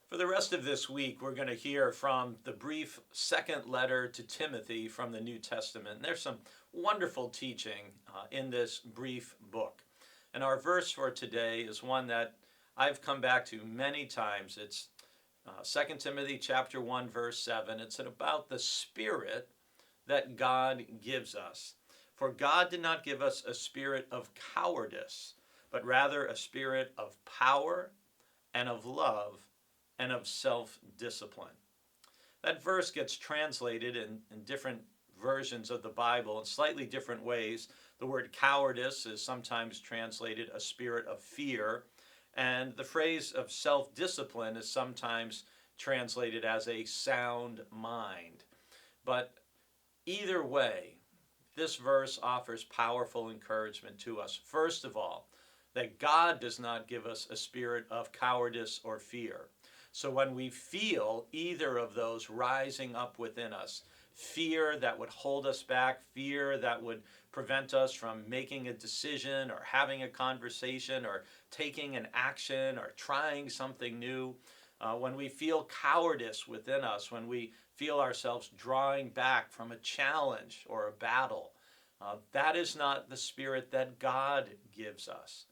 For the rest of this week, we're going to hear from the brief second letter to Timothy from the New Testament. And there's some wonderful teaching in this brief book. And our verse for today is one that I've come back to many times. It's 2 Timothy chapter 1, verse 7. It's about the spirit that God gives us. For God did not give us a spirit of cowardice, but rather a spirit of power and of love and of self-discipline. That verse gets translated in different versions of the Bible in slightly different ways. The word cowardice is sometimes translated a spirit of fear, and the phrase of self-discipline is sometimes translated as a sound mind. But either way, this verse offers powerful encouragement to us. First of all, that God does not give us a spirit of cowardice or fear. So when we feel either of those rising up within us, fear that would hold us back, fear that would prevent us from making a decision or having a conversation or taking an action or trying something new, when we feel cowardice within us, when we feel ourselves drawing back from a challenge or a battle, that is not the spirit that God gives us.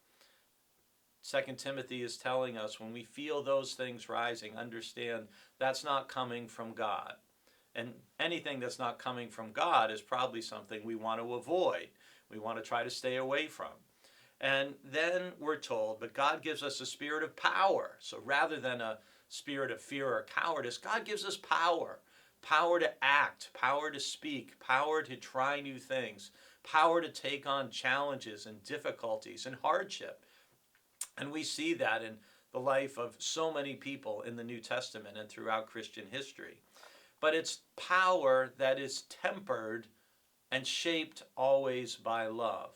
2 Timothy is telling us when we feel those things rising, understand that's not coming from God. And anything that's not coming from God is probably something we want to avoid. We want to try to stay away from. And then we're told, but God gives us a spirit of power. So rather than a spirit of fear or cowardice, God gives us power. Power to act, power to speak, power to try new things, power to take on challenges and difficulties and hardship. And we see that in the life of so many people in the New Testament and throughout Christian history. But it's power that is tempered and shaped always by love.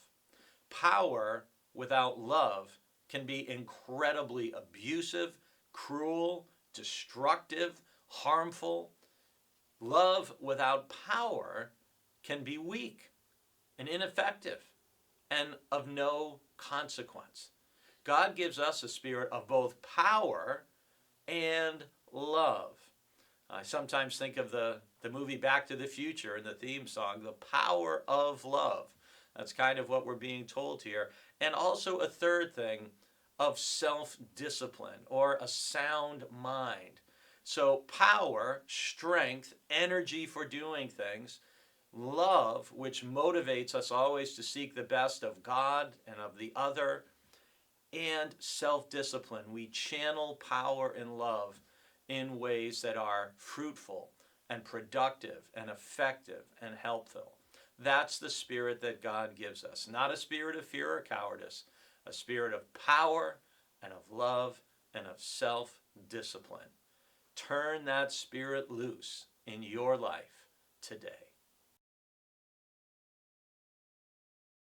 Power without love can be incredibly abusive, cruel, destructive, harmful. Love without power can be weak and ineffective and of no consequence. God gives us a spirit of both power and love. I sometimes think of the movie Back to the Future and the theme song, The Power of Love. That's kind of what we're being told here. And also a third thing of self-discipline or a sound mind. So power, strength, energy for doing things, love, which motivates us always to seek the best of God and of the other, and self-discipline. We channel power and love in ways that are fruitful and productive and effective and helpful. That's the spirit that God gives us. Not a spirit of fear or cowardice, a spirit of power and of love and of self-discipline. Turn that spirit loose in your life today.